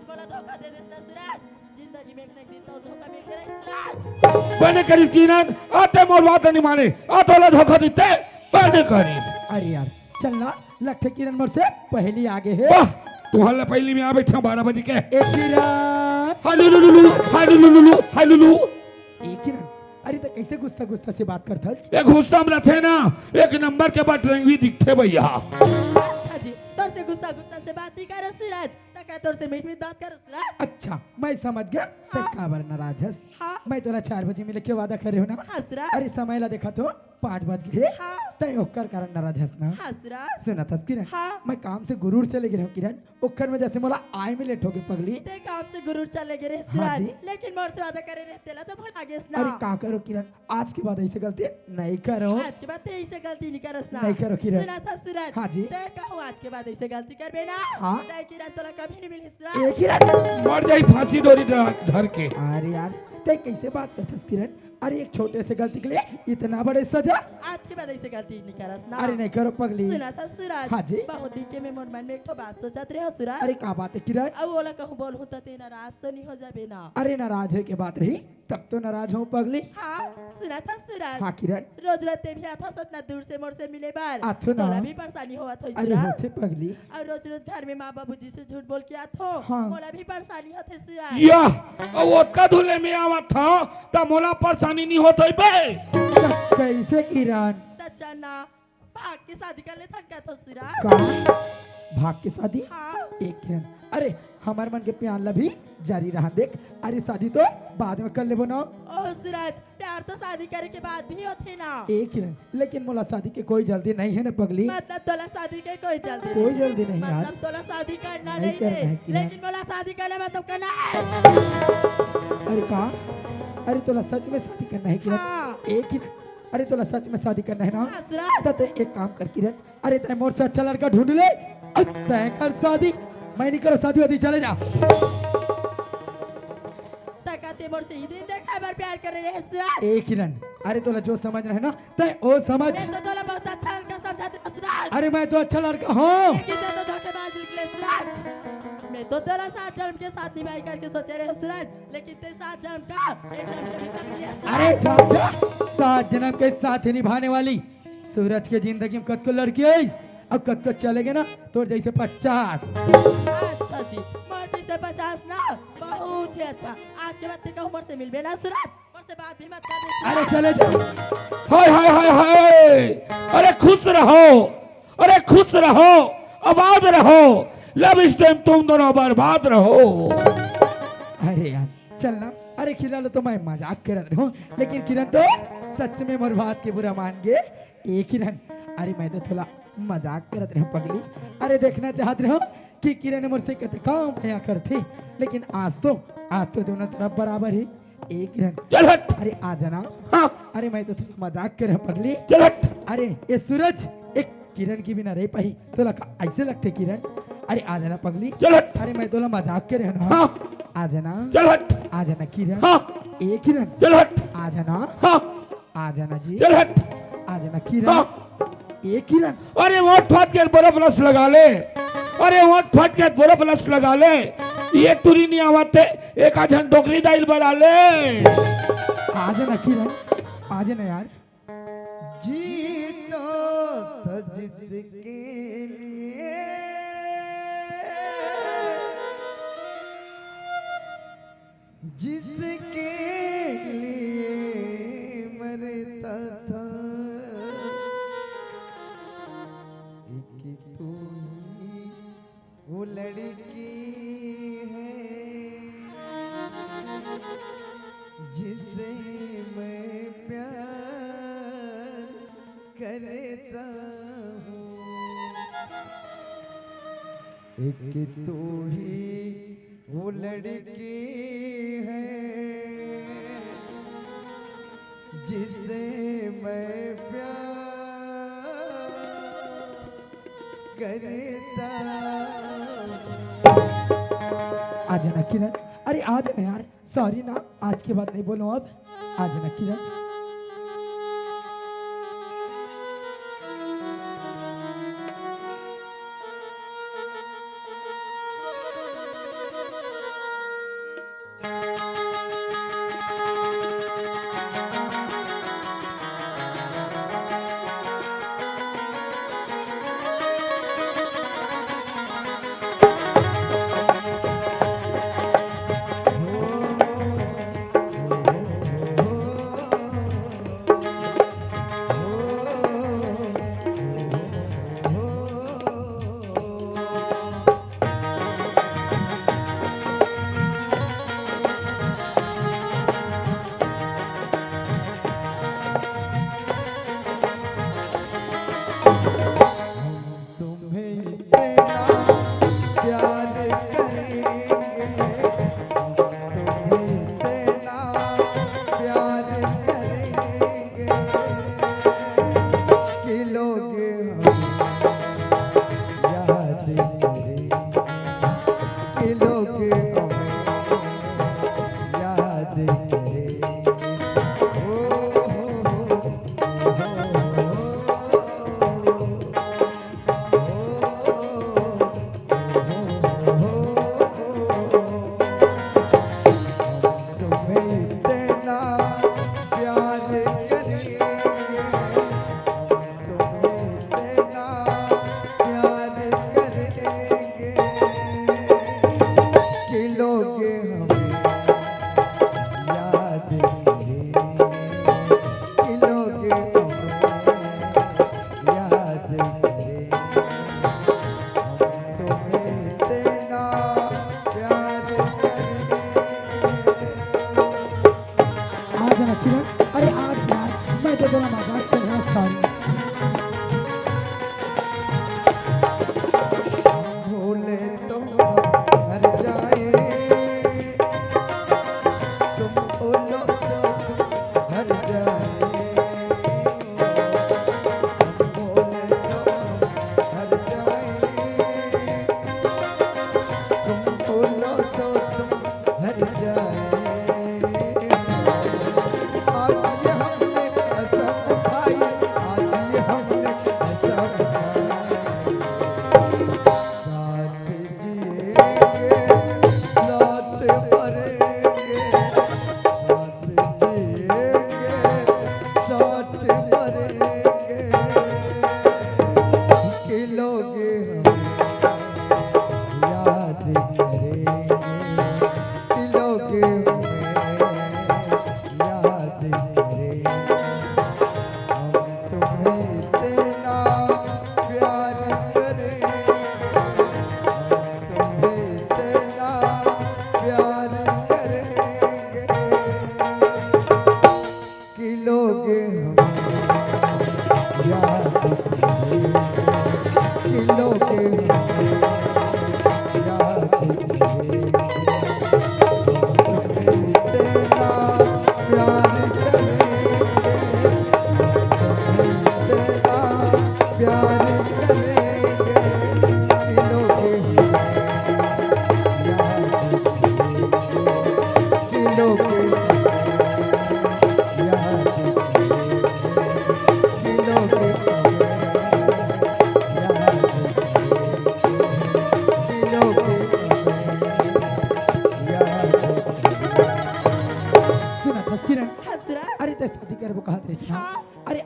बोला धोखा दे देना सूरज जिंदगी में एक दिन तो धोखा मिल गया सूरज बने करिस किरण आते मोर बात नहीं माने आतोला धोखा देते बने करिस अरे यार चलना लखे किरण मोर से पहली आगे है वाह तुम्हारे पहली में आ बैठा 12 बजे के एक किरण हालुलुलु हालुलुलु हालुलु एक किरण अरे तो कैसे गुस्सा गुस्सा से बात करता एक गुस्सा में रखे ना एक नंबर के बाद रंगी दिखते भैया अच्छा जी तोर से गुस्सा गुस्सा से बात नहीं करो सूरज तका तोर से मीठ मीठ बात करो सूरज अच्छा मैं समझ गया तो काबर नाराज है हाँ। मैं तोरा 4 बजे मिले के वादा कर रहे हो ना हाँ सूरज अरे समय ला देखा तो 5 बज गए हाँ। तय ओकर कारण नाराज है ना हाँ सूरज सुना था किरण हाँ। मैं काम से गुरूर चले गए हूँ किरण ओकर में जैसे मोला आए में लेट हो गई पगली ते काम से गुरु चले गए रे हाँ सूरज जी। लेकिन मोर से वादा करे रे तेला तो भूल आगे ना अरे का करो किरण आज के बाद ऐसे गलती नहीं करो आज के बाद ते ऐसे गलती नहीं करस ना नहीं करो किरण। सुना था सूरज हाँ जी। ते कहूं आज के बाद ऐसे गलती करबे ना हाँ। ते किरण तोला कभी नहीं मिली ए सूरज किरण मर जाई फांसी डोरी धर के अरे यार ते कैसे बात करथस किरण अरे एक छोटे से गलती के लिए इतना बड़े सजा आज के बाद ऐसे गलती नहीं करस ना अरे नहीं करो पगली सुना था सूरज हाँ जी। बहुत दिन के मैं मोर मन में एक ठो बात सोचत रहे हो सूरज अरे का बात है किरण अब बोला कहूं बोलूं तो ते नाराज तो नहीं हो जाबे ना अरे नाराज है के बात रही तब तो नाराज हूँ पगली हाँ सुना था सूरज हाँ किरण रोज रात भी आता तो इतना दूर से मोर से मिले बार आथो ना। तोला भी परेशानी होवा थो अरे सूरज होते पगली और रोज रोज घर में माँ बाबूजी से झूठ बोल के आथो हाँ। मोला भी परेशानी होते सूरज या वो का धुले में आवा था त मोला परेशानी नहीं होत बे कैसे किरण तचना भाग के शादी कर ले थन का तो सूरज का भाग के शादी हाँ एक किरण अरे हमारे मन के प्यार ला भी जारी रहा देख अरे शादी तो बाद में कर ले ना ओ सूरज प्यार तो शादी करे के बाद भी होते ना एक किरण लेकिन मोला शादी के कोई जल्दी नहीं है ना पगली मतलब तोला शादी के कोई जल्दी कोई नहीं। जल्दी नहीं यार मतलब तोला शादी करना नहीं नहीं करना है है किरण। लेकिन मोला शादी करना मतलब करना है अरे का अरे तोला सच में शादी करना है किरण हाँ। एक किरण अरे तोला सच में शादी करना है ना हाँ, सूरज। तो एक काम कर किरण अरे तय मोर से अच्छा लड़का ढूंढ ले और तय कर शादी मैं नहीं करो शादी वादी चले जा तकाते मोर से ही दिन देखा बार प्यार करे रहे सूरज ए किरण अरे तोला जो समझ रहे ना तय ओ समझ मैं तो तोला बहुत अच्छा लड़का समझाते हो सूरज अरे मैं तो अच्छा लड़का हूँ लेकिन ते तो धोखेबाज निकले सूरज मैं तो तेरा 7 जन्म के साथ निभाई करके सोचे रहे सूरज लेकिन ते 7 जन्म का एक जन्म के भीतर मिले सूरज। अरे जा जा 7 जन्म के साथ ही निभाने वाली सूरज के जिंदगी में कद को लड़की है अब कद को चलेगे ना तो जैसे 50 अच्छा जी मोर से 50 ना बहुत ही अच्छा आज के बाद ते का उम्र से मिलबे ना सूरज मोर से बात भी मत कर दे अरे चले जा हाय हाय हाय हाय अरे खुश रहो अरे खुश रहो आबाद रहो लव इस टाइम तुम दोनों बर्बाद रहो अरे यार चलना अरे किरण तो मैं मजाक कर रहा हूँ लेकिन किरण तो सच में मोर बात के बुरा मान गए ए किरण अरे मैं तो थोड़ा मजाक कर रहा हूँ पगली अरे देखना चाहत रहा हूँ कि किरण मुझसे कहते काम भैया करते लेकिन आज तो दोनों तरफ बराबर ही एक किरण चल हट अरे आ जाना हाँ अरे मैं तो थोड़ा मजाक कर रहा हूँ पगली चल हट अरे ये सूरज एक किरण की बिना रह पाई तो लगा ऐसे लगते किरण अरे आ जाना पगली चल हट अरे मैं तो मजाक कर रहा हूँ हाँ आ जाना चल हट आ जाना किरण हाँ ए किरण चल हट आ जाना हाँ आ जाना जी चल हट आ जाना किरण हाँ ए किरण अरे वोट फाट के बड़ा प्लस लगा ले अरे वोट फाट के बड़ा प्लस लगा ले ये तुरी नहीं आवाते एक आधन डोकरी दाइल बना ले आ जाना किरण आ जाना यार जीतो तो जिसके लिए जिसके लिए मरता था एक तू ही वो लड़की है जिसे मैं प्यार करता हूँ एक तू ही वो लड़की है जिसे मैं प्यार करता आ जाना किरण अरे आ जाना यार सॉरी ना आज के बाद नहीं बोलो अब आ जाना किरण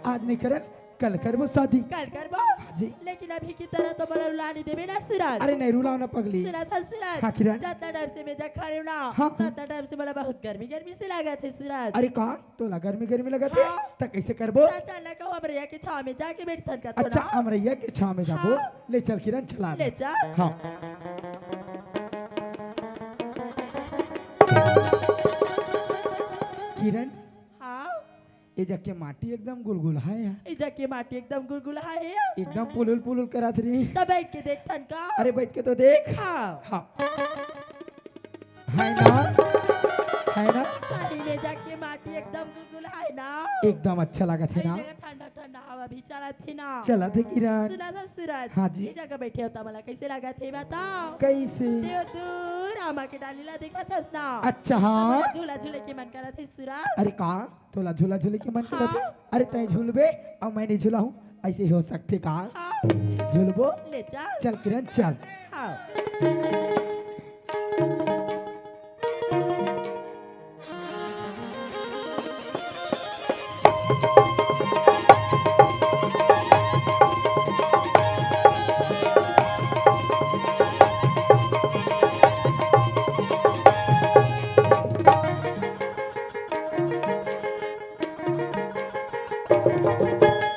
आज नहीं करन कल करबो शादी। कल करबो जी। लेकिन अभी की तरह तो मला रुलानी देवे ना सूरज। अरे नहीं रुलाओ ना पगली। सुना था सूरज। हाँ, किरण। जितना टाइम से मैं जा खड़ी हूँ ना हाँ। उतना टाइम से मला बहुत गर्मी गर्मी से लगा थे सूरज। अरे कहा तो ला गर्मी गर्मी लगा थे हाँ। तो कैसे करबो? अचानक को हमरे यहाँ के छाव में जाके बैठन का अच्छा थोड़ा अमरैया के छाव में जाबो। हाँ। ले चल किरण चला ले चल। हाँ किरण हाँ ये जाके माटी एकदम गुलगुल है यार, इजा की माटी एकदम गुलगुला है एकदम पुलुल पुलुल करा रही। तब बैठ के देखथन का। अरे बैठ के तो देख। हाँ हाँ है ना, है ना, सही में जाके माटी एकदम गुलगुला है ना। एकदम अच्छा लगा थे ना। इस जगह ठंडा ठंडा हवा भी चला थी ना। चला थे किरण। सुना था सूरज। हाँ जी। इस जगह बैठे होता मला कैसे लगा थे बताओ। कैसे? देव दूर आमा के डालीला देखा था ना। अच्छा हाँ। मला झूला झूले के मन करा थे सूरज। अरे कहा तोला झूला झूले के मन करता हाँ। था। अरे तय झूलबे और मैं नहीं झूला हूँ, ऐसे ही हो सकते कहा हाँ झूलबो। ले चल। चल किरण चल। हाँ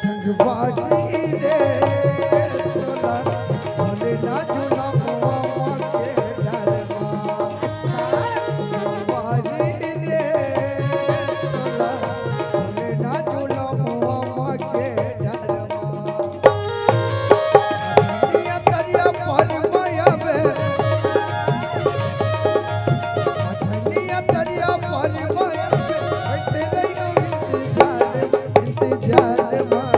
संगवारी रे तोला भोले ना झूला मुआ के डरमा। संगवारी रे तोला भोले ना झूला मुआ के डरमा। दुनिया तरिया पर माया में, दुनिया तरिया पर माया में बैठे रहियो इंतजार में।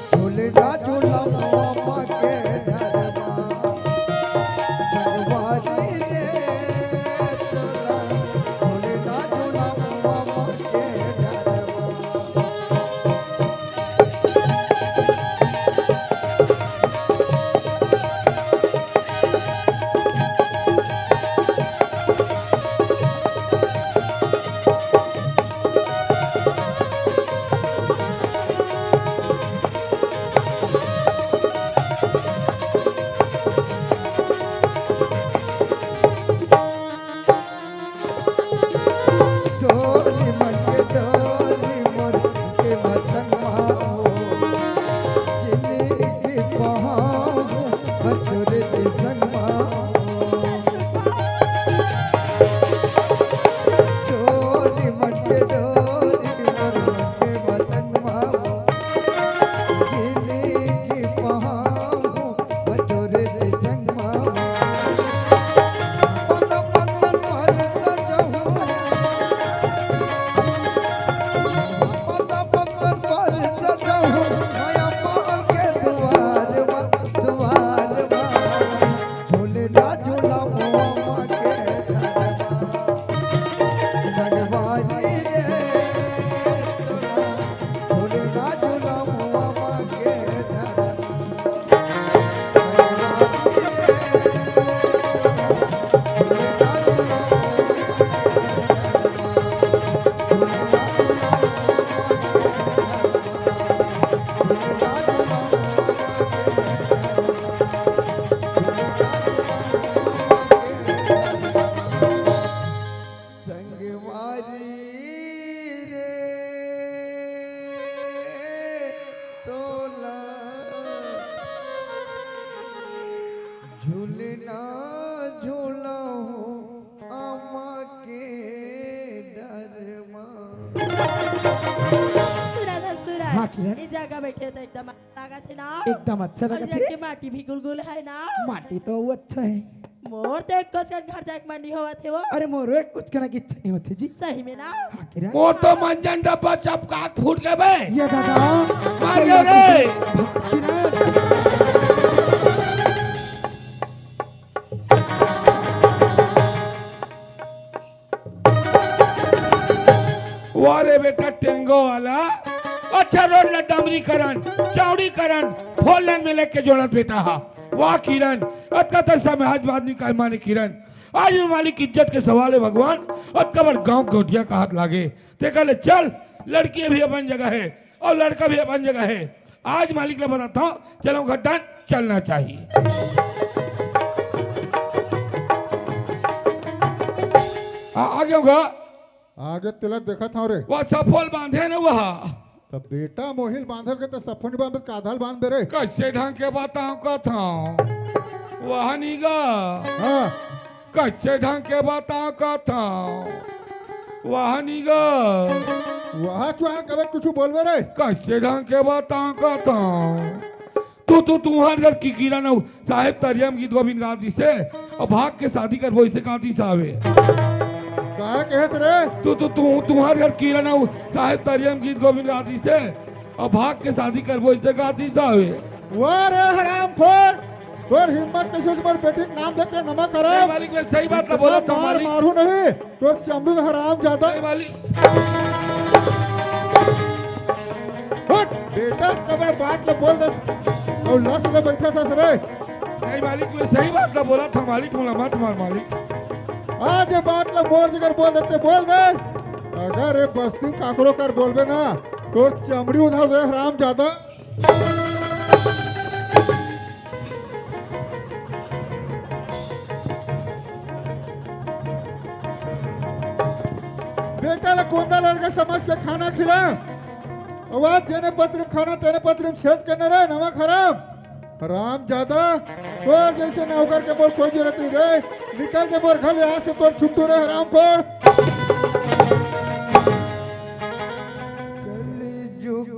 झूले ना झूला मुआ के डरमा। संगवारी रे तोला झूले ना झूला मुआ के डरमा। डोली मन के डोली मोर के वतन माओ। जिंदगी बहाओ बचोर दे संग माओ। डोली मन के डोली मोर के वतन माओ। जिंदगी बहाओ बचोर दे संग माओ। पद पद पर सजहूं, पद पद पर सजहूं, माया पाल के दुआर दुआर झूले ना झूला मुआ के डरमा। संगवारी रे तोला झूले ना झूला मुआ के डरमा। संगवारी रे तोला झूलना झूला हो आमा के डरमा। सूरज है सूरज। हाँ, किरण। इस जगह बैठे तो एकदम अच्छा लगा थे ना। एकदम अच्छा और लगा जाके थे। माटी भी गुलगुल है ना। माटी तो वो अच्छा है। मोर तो एक कुछ घर जाके मंडी हुआ थे वो। अरे मोरो एक कुछ करने की इच्छा नहीं होती जी। सही में ना। हाँ किरण। वो तो मंजन डब्बा चपका फूट गए बे। ये दादा मार गए रे। किरण वारे बेटा टेंगो वाला अच्छा रोड ला डामरी करन चौड़ी करन फोर लाइन में लेके जोड़त बेटा हा। वाह किरण अतका तरसा में आज बात निकाल माने किरण आज मालिक इज्जत के सवाल है भगवान। अब कबर गांव गोटिया का हाथ लागे ते कहले चल लड़की भी अपन जगह है और लड़का भी अपन जगह है। आज मालिक ने बताता हूँ, चलो घट्टन चलना चाहिए। आगे होगा आगे तिलक देखा था रे। वह सफल बांधे न वह तो बेटा मोहिल बांधल के तो सफोनी बांधल काधल बांध दे रे। कैसे ढंग के बताऊं कथा वह नीगा हाँ कैसे ढंग के बताऊं कथा वह नीगा वहाँ चुहा कबे कुछ बोलवे रे। कैसे ढंग के बताऊं कथा तुम्हारे घर की कीरा न साहेब तरियम गीत गोविंद गाती से और भाग के शादी कर वो इसे गाती साहबे कहा कहत रे। तुम्हारे घर कीरा न साहेब तरियम गीत गोविंद गाती से और भाग के शादी कर वो इसे गाती साहबे। वाह रे हराम खोर, तोर हिम्मत कैसे तुम्हारी बेटी के नाम लेके नमक करे। मालिक मैं सही बात ना बोला था मालिक। मारू नहीं तोर चमड़ी हराम ज्यादा। मालिक बेटा कबे बात ले बोल दे और लस ले बैठा था रे। नहीं मालिक मैं सही बात ना बोला था मालिक, बोला मत मार मालिक। आज ये बात ले मोर जगर बोल देते बोल दे। अगर ये बस्ती काकरो कर बोलबे ना तोर चमड़ी उधर रे हराम ज्यादा। बेटा ले कोंदा लड़का समझ के खाना खिला। आवाज जेने पत्र खाना तेने पत्र छेद करने रे नमक हराम हराम ज्यादा। और जैसे नौकर के बोल कोई जरूरत नहीं रे। निकल के बोर घर यहाँ से तोर छुट्टू रे हराम खोर। कलयुग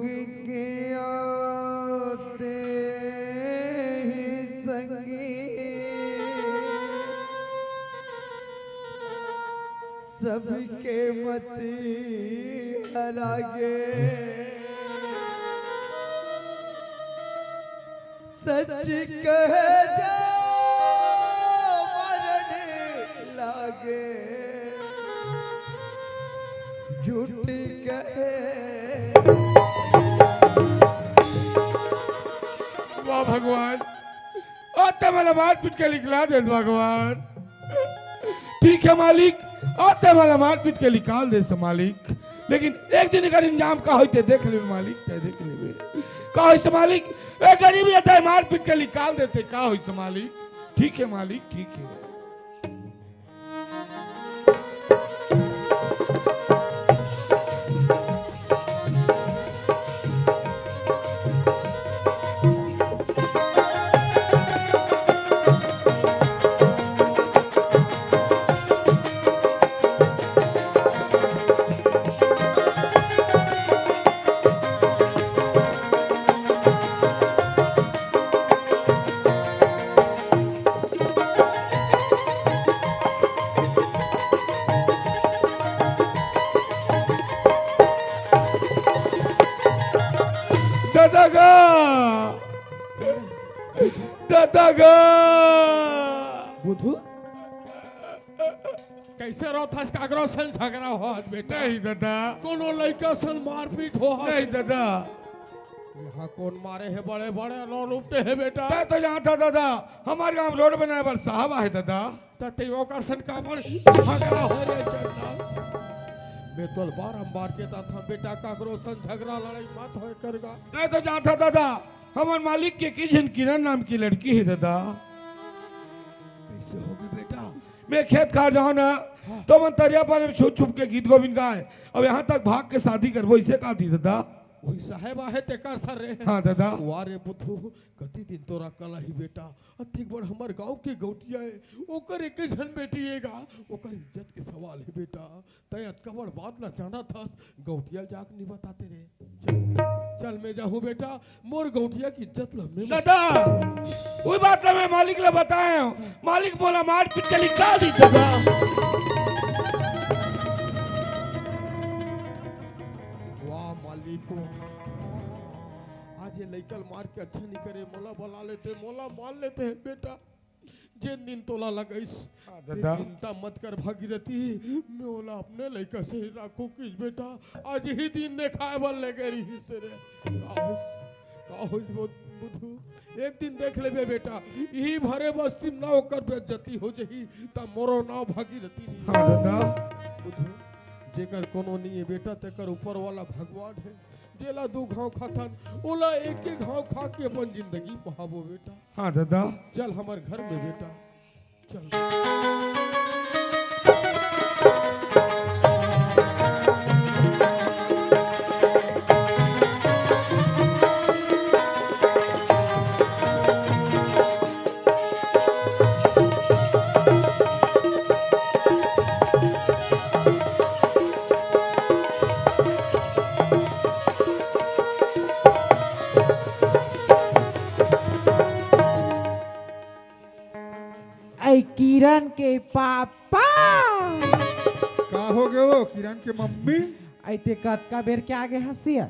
के आते ही संगी सबके मती हरागे। सच कह जा मरने लागे झूठ कहे। वाह भगवान आते वाला मार पीट के निकला दे भगवान। ठीक है मालिक आते वाला मार पीट के निकाल दे से मालिक, लेकिन एक दिन अगर इंजाम का होते देख ले मालिक, देख ले का हो से मालिक। ए गरीबी आता है मार पीट के निकाल देते का हो से मालिक। ठीक है मालिक ठीक है। बुधु कैसे रोथस कागरो सन झगड़ा हो बेटा। नहीं दादा कोनो लड़का सन मारपीट हो। नहीं दादा यहाँ कौन मारे है बड़े बड़े लो लुपटे है बेटा। तय तो यहाँ था दादा हमारे गांव रोड बनाए पर साहब है दादा। तते ओकर सन का पर झगड़ा हो रे चलता। मैं तो बारंबार चेता था बेटा कागरो सन झगड़ा लड़ाई मत होए करगा। तय तो यहाँ था दादा हमारे मालिक के किशन किरण नाम की लड़की है दादा। कैसे होगी बेटा। मैं खेत खा जाऊँ ना तो मन तरिया पर छुप छुप के गीत गोविंद गाए अब यहाँ तक भाग के शादी कर वो इसे कहा थी दादा। वही साहेबा है तेकर सर रे। हाँ दादा वारे बुद्धू कति दिन तोरा कला ही बेटा अतिक बड़ हमार गांव के गौटिया है ओकर एक जन बेटिएगा ओकर इज्जत के सवाल है बेटा। तय अतकबड़ बात ला जाना था गौटिया जाक नहीं बताते रे। चल चल मैं जाऊँ बेटा मोर गौटिया की इज्जत ला मैं दादा वही बात मैं मालिक ने बताया मालिक बोला मार पीट के निकाल दी दादा। वाह मालिक आज ये लइकल मार के अच्छा नहीं करे मोला बुला लेते मोला मान लेते हैं बेटा। जिन दिन तोला लगाइस दादा। चिंता मत कर भागीरथी मैं ओला अपने लइका से ही राखू किस बेटा। आज ही दिन देखाए बल लगे रही से रे काहोस बुधू एक दिन देख लेबे बेटा यही भरे बस्ती ना ओकर बेइज्जती हो जही ता मोरो ना भागीरथी नहीं। हाँ दादा बुधू जेकर कोनो नहीं है बेटा तेकर ऊपर वाला भगवान है जेला 2 घाव खाथन ओला एक एक घाव खा के अपन जिंदगी बहाबो बेटा। हाँ दादा चल हमार घर में बेटा चल। ऐ किरण के पापा का हो गए वो किरण के मम्मी? ऐते कतका बेर के आगे हंसिया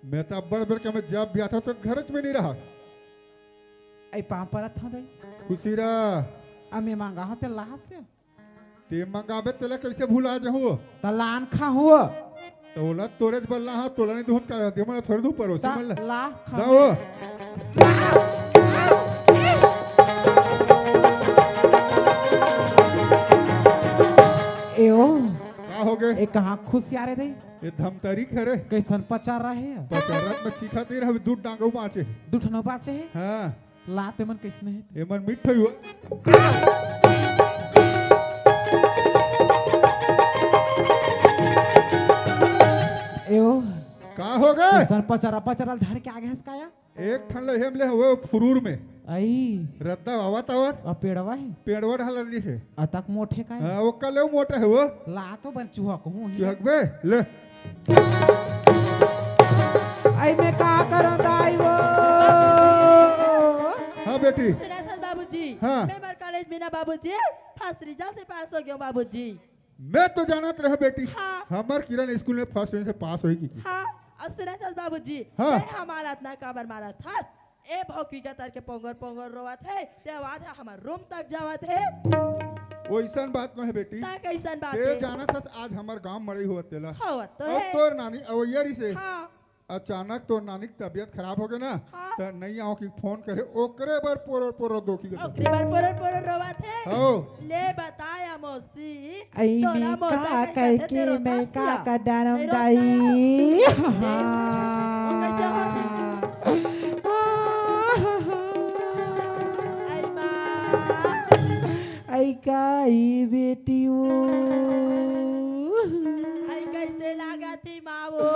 मैं तो बड़ बड़ के मैं जब भी आता तो घर में नहीं रहा। ऐ पापा था दे खुशी रहा अमे मांगा होते लाह से ते मंगाबे तेला कैसे भूला जाऊँ तलान खा हुआ तो ओला तोरेज बल्ला हाँ तोला नहीं दूध का दे मला थोड़ी दूध परोसी ता मला ला खा जाओ एओ का हो गए ए कहाँ खुश यारे दे ये धमतरी खरे कैसन पचार रहे पचारत में चीखा नहीं रहा दूध डांगो माचे दुठनो बाचे है हाँ लाते मन कैसने है ये मन मिठ हुआ एओ का हो गए कैसन पचारा पचारा धर के आगे हंसकाया एक ठन ले हम ले वो फुरूर में आई रद्दा आवत आवत आ पेड़वा है पेड़वा ढालली है अतक मोठे का हाँ वो कल वो मोटा है वो ला तो बन चूहा को हूं तू हकबे ले आई मैं का करत आई वो हाँ बेटी सुना था बाबूजी हाँ। मैं मर कॉलेज में ना बाबूजी फर्स्ट रिजल्ट से पास हो गया बाबूजी। मैं तो जानत रहा बेटी हाँ। हमार किरण स्कूल में फर्स्ट रेंज से पास हुई की हाँ और सुना था बाबूजी हाँ। मैं हमारा इतना काबर मारा था ए भौकी का तर के पोंगर पोंगर रोवत है ते आवाज है हमार रूम तक जावत है वो ऐसा बात न है बेटी ता कैसन बात ते है जाना था आज हमार गांव मरी हुआ तेला हो तो अब है तोर नानी अवैयरी से हाँ अचानक तोर नानी की तबीयत खराब हो गई ना हाँ। तो नहीं आओ की फोन करे ओकरे बार पोरो पोरो दोखी के ओकरे बार पोरर पोरर रोवत है हो ले बताया मौसी आई तोरा मैं मौसा का कहीं कह कहते के तेरो मैं तासिया। का डारम तेरो दाई वो कैसे आई माँ आई काई बेटियो आई कैसे लागा थी माँ वो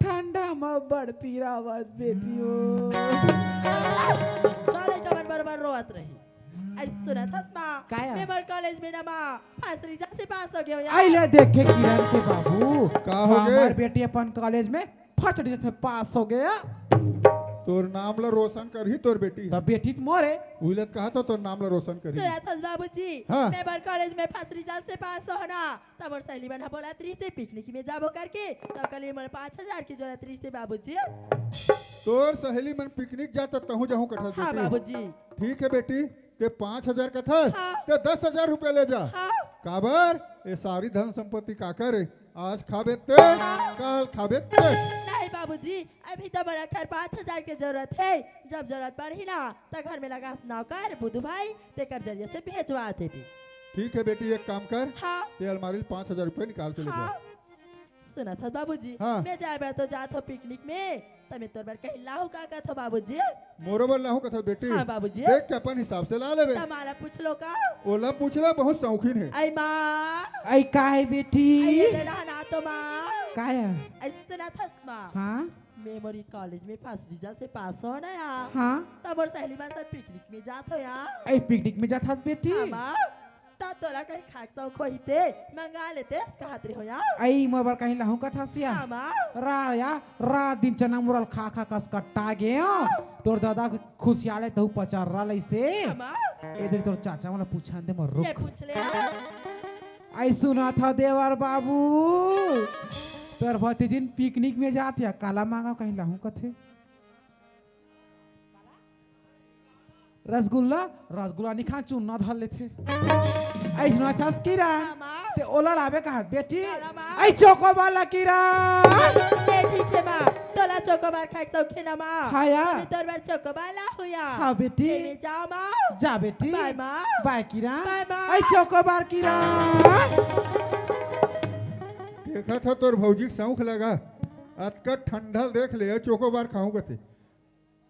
ठंडा में बड़ पीरावत बेटियो चले कमर बरबर रोवत रही आई सुना था माँ काया? मैं मर कॉलेज में ना माँ फर्स्ट रिजल्ट से पास हो गया आई ले देखे किरण के बाबू का हो गए? हमार बेटी अपन कॉलेज में फर्स्ट डिवीजन में पास हो गया तोर नाम ला रोशन कर ही तोर बेटी तब बेटी तो मोरे उलत कहा तो तोर नाम ला रोशन कर ही सुना था बाबूजी हाँ। मैं मर कॉलेज में फर्स्ट रिजल्ट से पास हो ना तब और सहेली बना बोला त्री से पिकनिक में जाबो करके तब कल मेरे 5000 की जरूरत त्री से बाबूजी। तोर सहेली मन पिकनिक जाता तहु जाहू कठा हाँ बेटी बाबूजी ठीक है बेटी ते 5000 का था हाँ। ते 10,000 रुपया ले जा हाँ काबर ये सारी धन संपत्ति का करे आज खाबे ते कल खाबे ते नहीं बाबूजी अभी तो बड़ा खैर 5000 की जरूरत है जब जरूरत पड़ी ना तो घर में लगा नौकर बुधू भाई तेकर जरिए से भेजवाते भी। ठीक है बेटी एक काम कर हाँ ते अलमारी 5,000 रुपये निकाल के ले जा हाँ सुना था बाबूजी हाँ। मैं जाए बार तो जात हो पिकनिक में तब तोर बार कहीं लाहू का कथो बाबूजी। मोरोबर लाहू कथा बेटी हाँ बाबूजी देख के अपन हिसाब से ला लेबे तुम्हारा पूछ लो का ओला पूछला बहुत शौकीन है आई माँ आई काहे बेटी आई ना तो माँ काया आई सुना था माँ हाँ मेमोरी कॉलेज में फर्स्ट रिजल्ट से पास हो ना यार हाँ तब और सहेली में सब पिकनिक में जात हो यार आई पिकनिक में जात हस बेटी हाँ माँ तब तोला कहीं खाक सौ खोहिते मंगा लेते इसका हाथरी हो यार आई मोबाइल कहीं लहू का थसिया हाँ माँ राया रात दिन चना मुरल खा खा कस कट्टा गयो तोर दादा के खुशियाले तहु पचार रहा लइसे हाँ माँ इधर तोर चाचा वाला पूछा दे मर ये रुक पूछ ले आई सुना था देवर बाबू तोर भतीजिन पिकनिक में जात या काला मांगा कहीं लहू कथे रसगुल्ला रसगुल्ला निखा चुन्ना धर लेथे आई सुना छास कीरा हाँ माँ ते ओला लावे कहा बेटी काला माँ। आई चोको वाला कीरा ये ठीक है माँ तोला चोकोबार खाक सौ खेना माँ हाँ यार। अभी तोर बार चोकोबार ला हो यार हाँ बेटी लेने जाओ माँ जा बेटी बाय माँ बाय कीरा बाय माँ। आई चोको बार कीरा देखा था तोर भौजी के शौक लगा अतका ठंडल देख ले चोकोबार खाऊं कते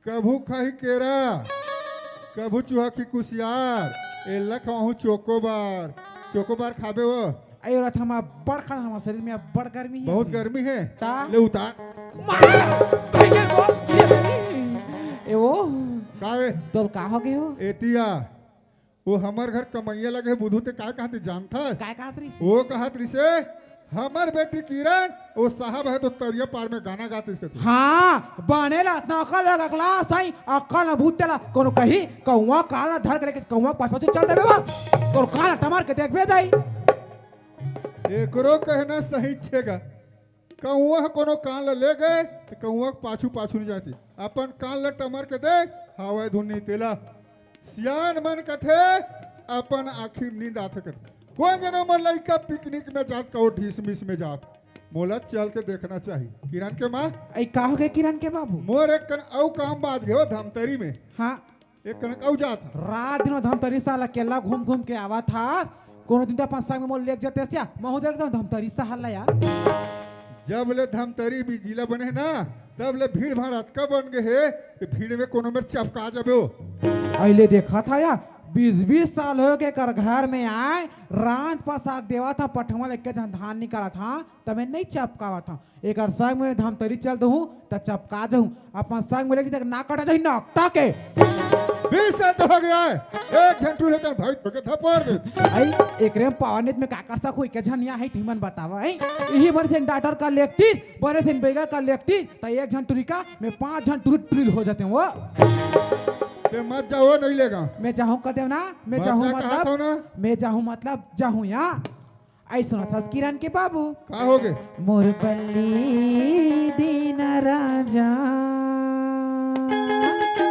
कभू खाही केरा कभू चूहा की कुसियार एला खाऊं चोकोबार खाबे वो अयो रथ हम बड़ खा हमारे शरीर में बड़ गर्मी है बहुत गर्मी है ता? ले उतार ए वो काहे तो का हो गए हो एतिया वो हमार घर कमैया लगे बुधू ते काय कहते जानता है काय का तरी वो कहा से हमार बेटी किरण वो साहब है तो तरिया पार में गाना गाते इसके हाँ बनेला इतना अकल लगला सही अकल भूत तेला कोनो कही कौवा काला धर के लेके कौवा पास पास चल देबे बा कोनो काला टमार के देखबे दाई एकरो कहना सही छेगा कौवा कोनो कान ल ले गए तो कौवा पाछू पाछू नहीं जाती अपन कान ल टमर के देख हवा धुनी तेला सियान मन कथे अपन आखिर नींद आथे कर कौन जनो मन लइका पिकनिक में जात कहो ढीस मिस में जात मोला चल के देखना चाहिए किरण के माँ ऐ का हो गए किरण के बाबू मोर एक कन औ काम बाज गयो धमतरी में हाँ एक कन औ जात रात दिन धमतरी साला केला घूम घूम के आवा था कोनो दिन तो पांच साल में मोल लेक जाते क्या महू देख दो धमतरी सा हल्ला यार जब ले धमतरी भी जिला बने ना तब ले भीड़ भाड़ अतका बन गए है कि भीड़ में कोनो में चपका जाबे अले देखा था या 20-20 साल हो गए कर घर में आए रात पसाक देवा था पठवा लेके जहाँ धान निकाला था तब मैं नहीं चपकावा था एक संग में धमतरी चल दू तो चपका जाऊं अपन संग में लेके ना कटा जाए नकटा के 20 साल तो हो गया है एक घंटू लेकर भाई तो के थप्पड़ दे आई एकरे पावनित में का कर सकू के झनिया है ठीमन बतावा है यही भर से डाटर का लेखती बने से बेगा का लेखती तो एक झंटुरी का में 5 झंटुरी ट्रिल हो जाते हैं वो ते मत जाओ नहीं लेगा मैं चाहूं कहते हो ना मैं मत चाहूं जा कहा था ना मतलब मैं चाहूं मतलब चाहूं यहाँ आई सुना था किरण के बाबू का हो गए मोर बल्ली दीन राजा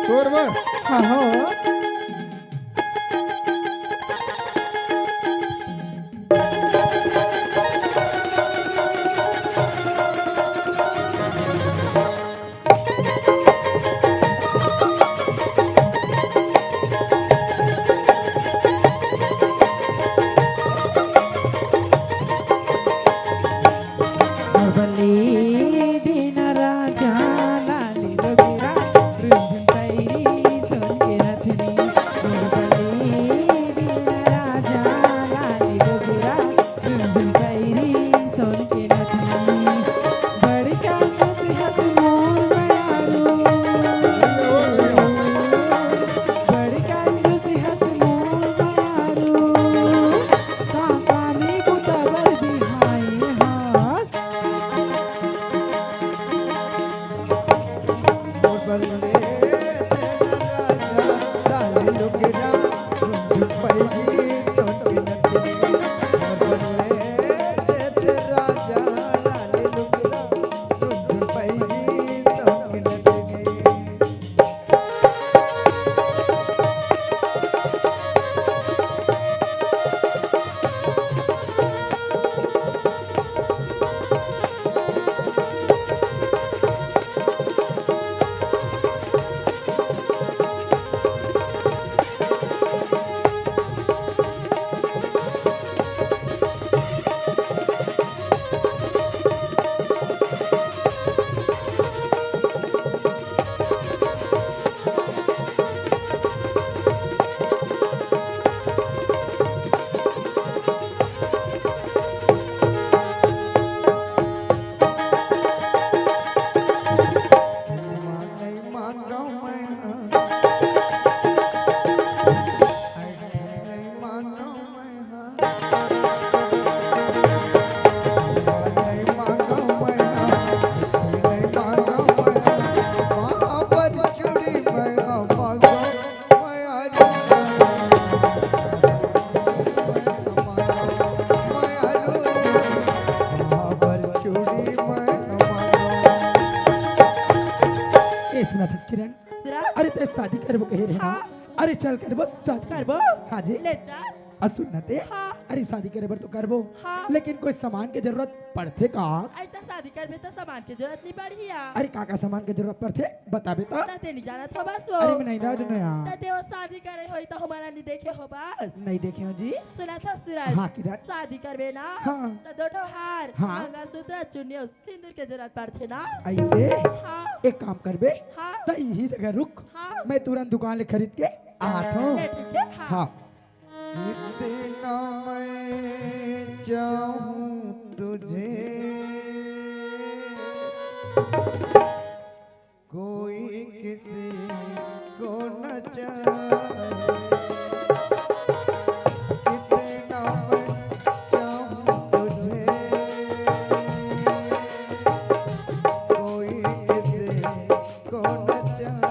तोर बर हो सिरा अरे ते शादी करबो कहे रे हाँ। अरे चल करबो शादी करबो हाँ जी ले चल सुनते हाँ। अरे शादी करे बर तो करबो हाँ। लेकिन कोई सामान के जरूरत पड़थे का? ऐसा शादी करबे तो सामान की जरूरत नहीं पड़ी है। अरे का सामान के जरूरत पड़थे बताबे तो? ते नहीं जाना था बस वो। अरे मैं नहीं राज नया ते वो शादी करे होई तो हमारा नहीं देखे हो बस। नहीं देखे हो जी। सुना था सूरज। हाँ, किधर? शादी करबे ना हाँ। तो दो ठो हार, हाँ। मंगलसूत्र, चुन्नी और सिंदूर के जरूरत पड़थे ना। ऐसे हाँ। एक काम करबे हाँ। तो यही जगह रुक हाँ। मैं तुरंत दुकान ले खरीद के आता हूँ। ले ठीक है। हाँ। हाँ जितना मैं चाहूं तुझे कोई किसी को न चाहे कितना मैं चाहूं तुझे कोई किसी को न चाहे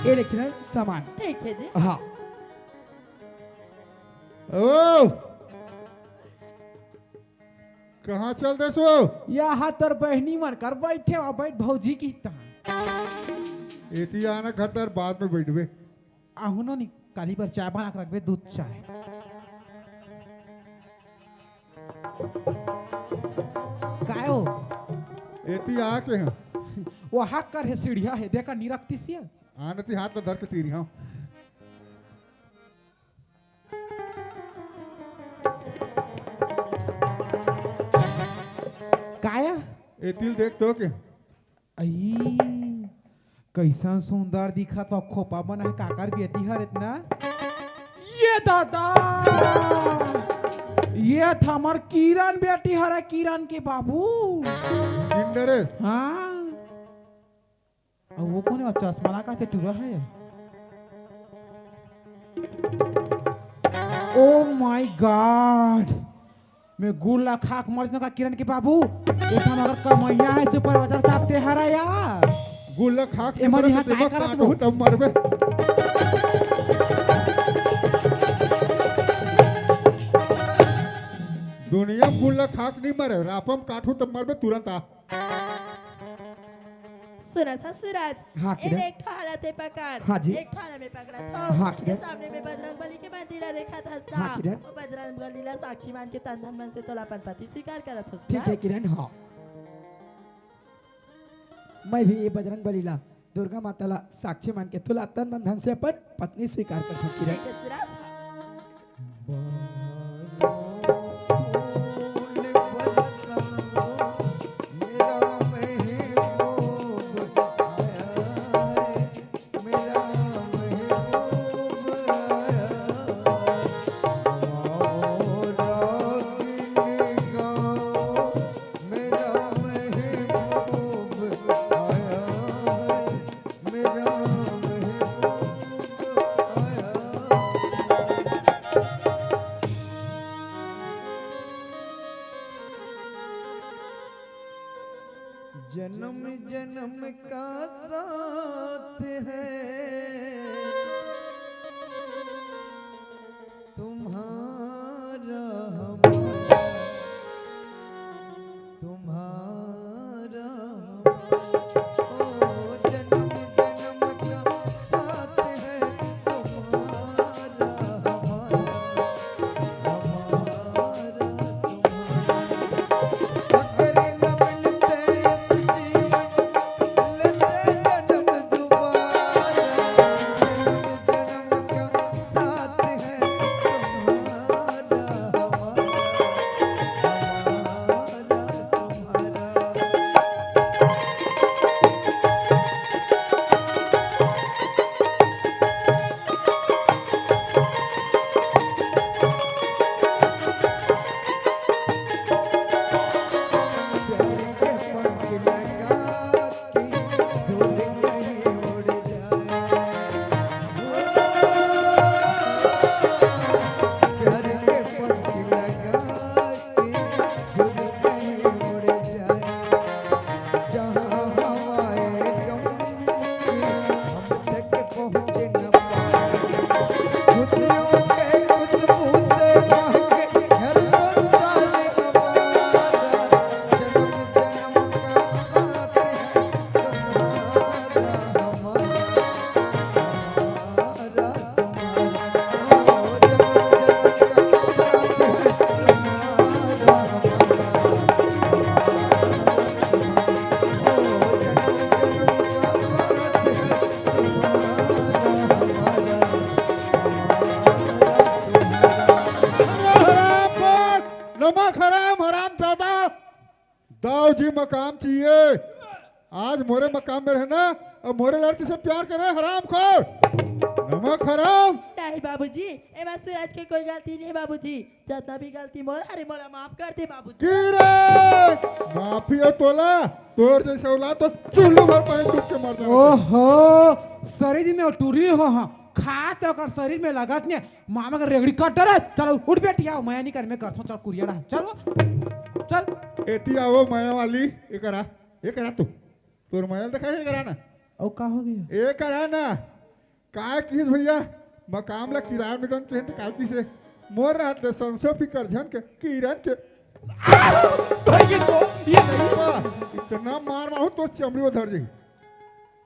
ये लिख रहे हैं सामान। ठीक है जी। हाँ ओ कहाँ चल दे सो? यहाँ तर बहनी मन कर बैठे वहाँ बैठ भौजी की तरह। एती आना खतर बाद में बैठबे। आहुनो नी काली पर चाय बना के रखबे दूध चाय। काय हो एती आके हैं वो हक कर है सीढ़िया है देखा नी रखती सी है। आनती हाथ में धर के तीरी हाँ काया एतिल देख तो के आई कैसा सुंदर दिखा तो खोपा बना है काकर बेटी हर इतना। ये दादा ये था हमार किरण बेटी हर किरण के बाबू। किंडर है हाँ वो कौन है चश्मा लगा के टूरा है। ओ माय गॉड मैं गुल्ला खाक मर्जना का किरण के बाबू देखा मगर कमैया है सुपर बाजार साहब हरा यार गुल्ला खाक ए मरी हाँ काय करत हो? बहुत अब मरबे दुनिया गुल्ला खाक नहीं मरे रापम काटू तब मरबे तुरंत आ सुना था सूरज। हाँ, किधर? एक ठाला ते पकड़। हाँ जी। एक ठाला में पकड़ा था। हाँ, किधर? ये सामने में बजरंगबली के मंदिर देखा था। हाँ, किधर? वो बजरंगबली ला साक्षी मान के तन धन मन से तोला पति स्वीकार करा था। ठीक है किरण हाँ मैं भी ये बजरंग बली ला दुर्गा माता ला साक्षी मान के तुला तन मन धन से अपन पत्नी स्वीकार करता हूँ किरण। ठीक है सूरज। जन्म जन्म का साथ है तुम्हारा हमारा तुम्हारा ओ जन्म जन्म का साथ है तुम्हारा हमारा हमारा तुम्हारा अगर न मिलते नमक हराम हराम ज्यादा। दाऊ जी मकाम चाहिए। आज मोरे मकाम में रहना और मोरे लड़की से प्यार करे हराम खोर। नमक हराम। नहीं बाबूजी, एमा सूरज के कोई गलती नहीं बाबूजी। जितना भी गलती मोर अरे मोला माफ कर दे बाबूजी। कीरे माफी हो तोला तोर जैसे औलाद तो चुल्लू भर पानी डूब के मर जाए। ओहो शरीर में टूरी हो हाँ खा तो कर शरीर में लगत नहीं मामा का रेगड़ी कट रहा चलो उठ बैठिया मैं नहीं कर मैं करता चल कुरिया चलो चल एती आओ माया वाली ये करा तू तोर माया देखा ये करा ना ओ का हो गया ये करा ना काय किस भैया मकाम ला किराया में डन के काय किसे मोर रात ले संसो फिकर झन के किरण के इतना मार मारू तो चमड़ी उधर जी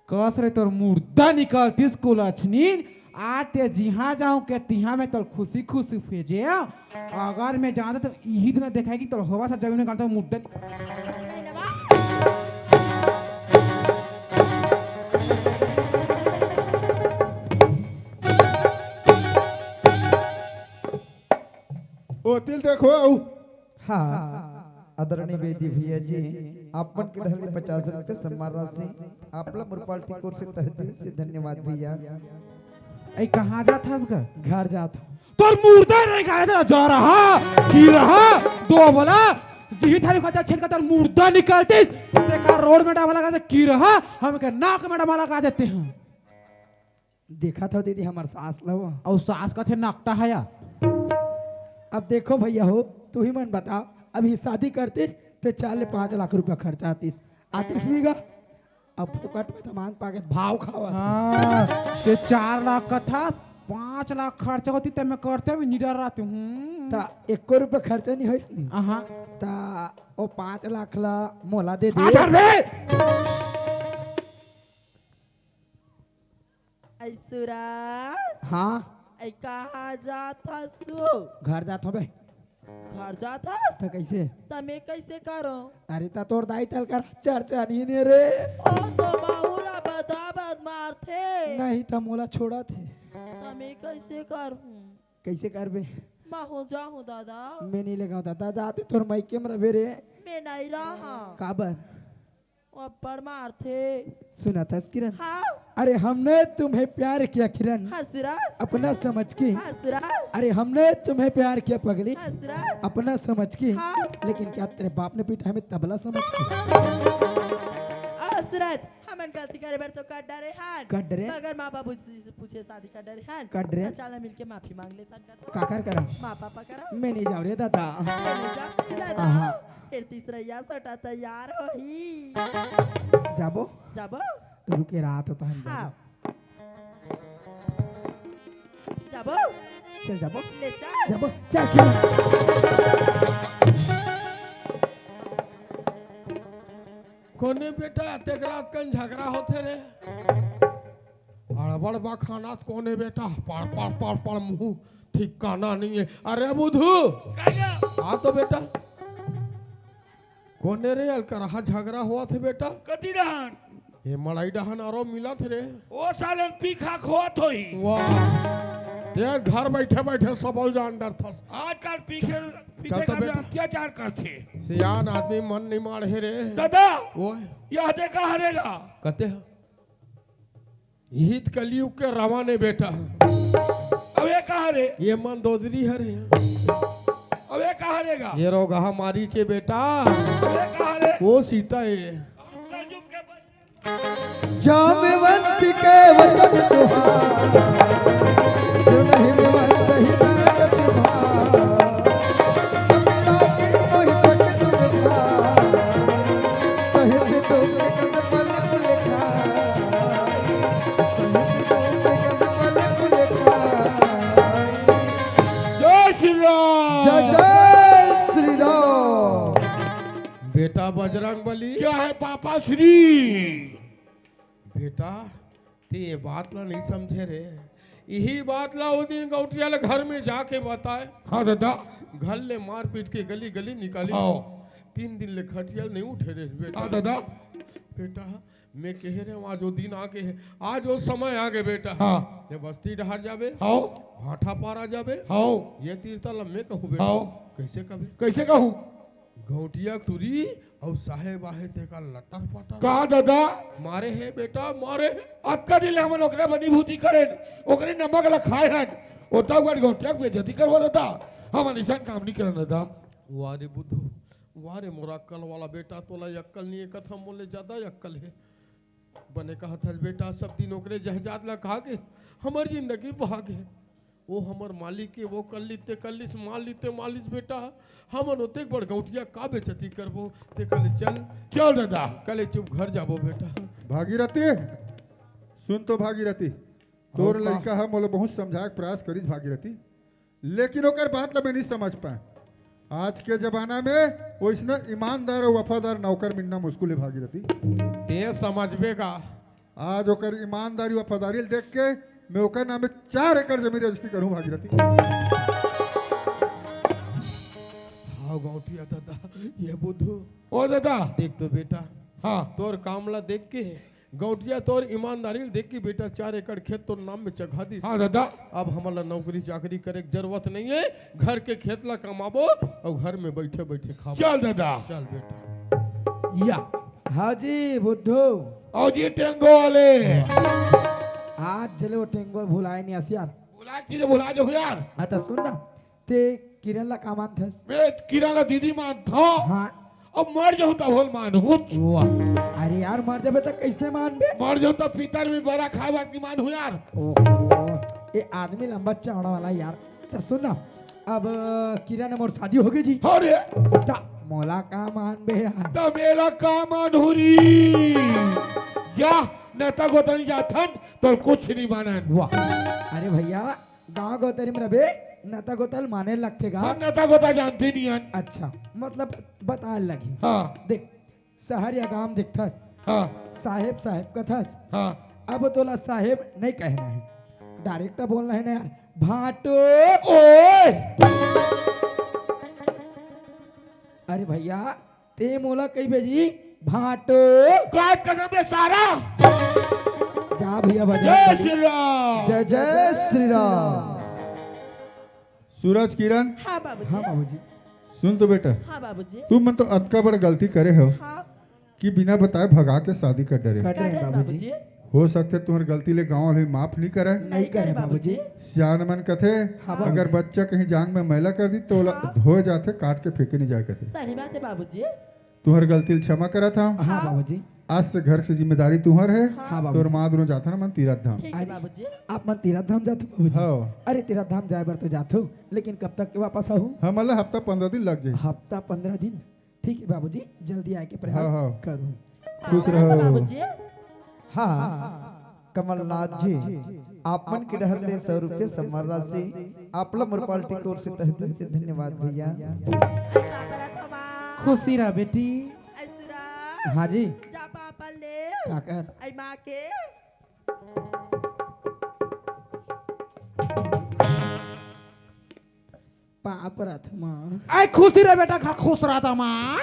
कस रे तोर मुर्दा निकलतीस कुलछनीन आते जिहाँ जाऊं के तिहाँ में तोर खुशी खुशी भेजे अगर मैं जाता तो यही दिन देखाएगी तोर हवा सा जमीन में करता मुर्दा ओ तिल देखो आऊ हाँ आदरणीय वेदी भैया जी आपन के ढले 50 रुपये सम्मान राशि आपला मुरपाल्टी कोर से तहे दिल से धन्यवाद भैया। ऐ कहाँ जाता है घर जाता तोर मुर्दा नहीं खाया जा रहा की रहा दो बोला जी थारी खाता छेल का तोर मुर्दा निकलते देखा रोड में डाला का की रहा हम के नाक में डाला का देते हैं देखा था दीदी हमार सास लो और सास का थे नाकटा है या अब देखो भैया हो तू ही मन बता अभी शादी करतीस तो 4-5 लाख रुपया खर्चा आतीस नहीं गा अब फुकट में सामान पाके भाव खावा हाँ ते 4 लाख का था 5 लाख खर्चा होती तो मैं करते में निडर रहती हूँ ता 1 रुपया खर्चा नहीं होइस नहीं हाँ ता ओ 5 लाख ला मोला दे दे आधार में ऐ सूरज हाँ ऐ कहाँ जाता सु घर जात हो बे घर जाता तो कैसे तमे कैसे करो अरे ता तोर दाई तल कर चर्चा नहीं ने रे ओ तो बाहुला बदाबद मारते नहीं ता मोला छोड़ा थे तमे कैसे करूं कैसे करबे मैं हो जाऊं दादा मैं नहीं लगा दादा जाते तोर माइके में रहे रे मैं नहीं रहा काबर अप्पड़ मारते सुना था किरण हाँ अरे हमने तुम्हें प्यार किया किरण हाँ सूरज अपना समझ के हाँ सूरज अरे हमने तुम्हें प्यार किया पगली हाँ सूरज अपना समझ के हाँ। लेकिन क्या तेरे बाप ने पीटा हमें तबला समझ के सूरज हमन गलती करे बर तो कर डरे हान कर डरे? मगर माँ बाबू जी से पूछे शादी कर डरे हान कर डरे? तो चला मिलके माफी मांग लेता का काकर करा माँ पापा करा मैं नहीं जाऊ रे दादा चले जा सके दादा आहा। फिर तीसरा या सटा तैयार हो ही जाबो जाबो रुके रात होता हम हाँ जाबो चल जाबो ले चल जाबो चल किरण कोने बेटा तेगरात कन झगड़ा होते रे अड़बड़ बा खाना कोने बेटा पार पार पार पार मुंह ठिकाना नहीं है अरे बुधू आ तो बेटा कोने रे अलकरहा झगड़ा हुआ थे बेटा कति रहन ये मड़ाई डहन आरो मिला थे रे ओ सालन पीखा खोत होई वाह ये घर बैठे बैठे सबल जान डर था आजकल पीछे पीछे चल तो का बेटा। अत्याचार करते सियान आदमी मन नहीं मारे रे दादा ओए यह देखा हरेगा कहते हैं हित कलयुग के रवाने बेटा अब ये कहा रे ये मंदोदरी है रे अब ये कहा रेगा ये रोगा हमारी चे बेटा अब ये कहा रे वो सीता है कलयुग के बच्चे जामवंत के वचन सुहा जो नहीं निवंत ही नागत भा कपिला के मोहि पट तुमका सहित तुमने कद पलक लिखा सहित तुमने कद पलक लिखा जय श्री राम जय जय श्री राम बेटा बजरंग बली क्या है पापा श्री बेटा ते ये बात ला नहीं समझे रे यही बात ला वो दिन गौटिया ले घर में जाके बताए हाँ दादा घर ले मार पीट के गली गली निकाली हाँ। 3 दिन ले खटियल नहीं उठे रे बेटा हाँ दादा बेटा मैं कह रहे हूँ आज वो दिन आगे है, आज वो समय आगे बेटा। हाँ। ये बस्ती डहार जाबे, हाओ भाठा पारा जाबे, हाओ ये तीर्थल मैं कहूँ बेटा। हाओ कैसे कभी कैसे कहूँ गौटिया टूरी और साहेब आहे ते का लटर पटर कहा दादा मारे है बेटा, मारे है। आपका दिल हम ओकरे बनीभूति करे ओकरे नमक ला खाए हन ओता गड़ गोटक बेइज्जती करवा दादा हम निशान काम नहीं करना दादा। वारे बुद्धू, वारे मोरा अक्कल वाला बेटा, तोला अक्कल नहीं है कथा मोले ज्यादा अक्कल है। बने कहा था बेटा सब दिन ओकरे जहजात ला कहा के हमार जिंदगी भाग है। वो हमर मालिक के वो कल्लिते कल्लिस माल लीते मालिस बेटा, हमन ओते बड़ गौटिया का बेचती करबो ते कल चल चल दादा कल चुप घर जाबो बेटा। भागीरथी सुन तो भागीरथी तोर हाँ, लड़का है मोले बहुत समझाए प्रयास करी भागीरथी, लेकिन ओकर बात ला मैं नहीं समझ पाए। आज के जमाना में वैसने ईमानदार और वफादार नौकर मिलना मुश्किल है भागीरथी। ते समझबेगा आज ओकर ईमानदारी वफादारी देख के मैं ओकर नाम में 4 एकड़ जमीन रजिस्ट्री करूं भागीरथी। हाँ गौटिया दादा ये बुद्धू ओ दादा देख तो बेटा, हाँ तोर कामला देख के गौटिया तोर ईमानदारी देख के बेटा 4 एकड़ खेत तोर नाम में चढ़ा दी। हाँ दादा अब हमारा नौकरी चाकरी करे की जरूरत नहीं है, घर के खेत ला कमाबो और घर में बैठे बैठे खाबो। चल दादा चल बेटा। या हाँ जी बुद्धू और ये टेंगो वाले आज चले वो टेंगो भुलाए नहीं आसियार। बुला जो यार आता सुन ना ते किरण ला कामान थस। मैं किराना दीदी मान था हाँ अब मर जाऊं तो भोल मानू वाह अरे यार मर जाबे तो कैसे मान बे। मर जाऊं तो पितर में बड़ा खाए बात की मान हूँ यार। ओहो ये आदमी लंबा चौड़ा वाला यार। तो सुन ना अब किरण मोर शादी हो गई जी हो रे ता मोला का मान बे यार। तो मेरा काम अधूरी जा नेता गोतनी जाथन तो कुछ नहीं मानन। वाह अरे भैया गाँव गोतरी में रबे नेता गोतल माने लगतेगा। हम नेता गोता जानती नहीं हन। अच्छा मतलब बता लगी। हाँ देख शहर या गांव देखथस हाँ साहेब साहेब कथस। हाँ अब तोला साहेब नहीं कहना है, डायरेक्ट बोलना है ना यार भाटो। ओए अरे भैया ते मोला कही भेजी भाटो। काट कसम है सारा। जा भैया जय बजा। श्री राम। जय जय श्री राम। सूरज किरण हाँ बाबूजी। हाँ बाबूजी सुन तो बेटा, हाँ बाबूजी। तुम मन तो अतका बड़ गलती करे हो हाँ कि बिना बताए भगा के शादी कर डरे। कट रहे करे बाबूजी। बाबूजी। हो सकते तुम्हारी गलती ले गाँव वाले माफ नहीं करे। नहीं करे बाबूजी। सियान मन कथे हाँ, अगर बच्चा कहीं जांग में मैला कर दी तो धो जाते काट के फेंके नहीं जाए करते। सही बात है बाबूजी। तुम्हारी गलती क्षमा करा था। हाँ बाबूजी। आज से घर से जिम्मेदारी तुम्हार है। हाँ तोर बाबूजी। माँ दोनों जाता ना मन तीरथ धाम। ठीक है बाबूजी। आप मन तीरथ धाम जाते बाबूजी। हाँ अरे तीरथ धाम जाए बर तो जाते लेकिन कब तक के वापस आहू। हम अल्लाह हफ्ता 15 दिन लग जाए। हफ्ता 15 दिन ठीक है बाबूजी जल्दी आए के हाँ, प्रयास हाँ। करूँ। खुश हाँ, रहो। बाबूजी। हाँ कमलनाथ जी आप मन के डहर ले 100 रुपये सम्मान राशि आपला मुनपालिटी की ओर से तहे दिल से धन्यवाद भैया। आई पापा रखो माँ। खुशी रह बेटी। आई सुरा। हाँ जी जा पापा ले। काकर आई माँ के। पाप रथ माँ। आई खुशी रह बेटा, खुश रहा था माँ।